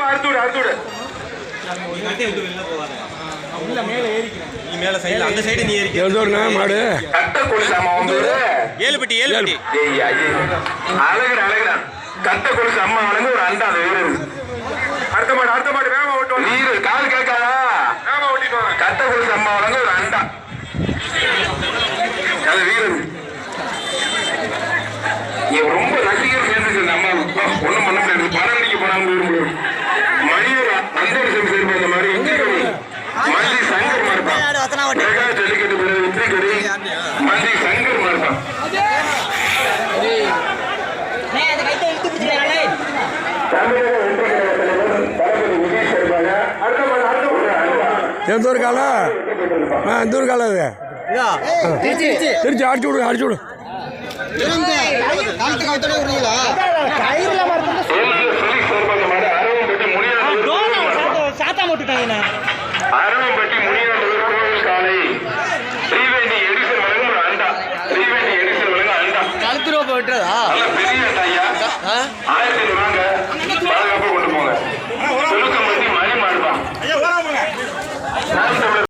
அறுத்துடு மாடு ஏழுபட்டி ஏழுபட்டி அழகுறான் கட்ட கொலுசு அம்மா வழங்க ஒரு அண்டா அடுத்த மாடு வேகமா ஓட்டுவோம் நீரு கால் கேட்காதா வேகமா ஓட்டிட்டு கட்ட கொலுசு அம்மா வழங்க ஒரு அண்டா அது வீரர் ரொம்ப ரசிகர் சேர்ந்து அம்மா ஒண்ணும் பண்ண முடியாது பணம் போனாங்க மணியூர் அந்தரிசம் சேர்ப்பு அந்த மாதிரி மந்தி சங்கர் மார்பான் ஜல்லிக்கட்டு உத்திரிக்கடி மந்தி சங்கர் மார்பான் தூர்கால தூர்கால திருச்சி அடிச்சு விடு அடிச்சு விடு அரவம்பட்டி முனியாண்டவர் கோவில் காலை ஸ்ரீவேணி எடிசன் வழங்கும் ஒரு அண்டா ஸ்ரீவேணி எடிசன் வழங்கும் அண்டா கழுத்து ரோப்ப விட்டுறதா பெரிய ஐயா 1500 வாங்க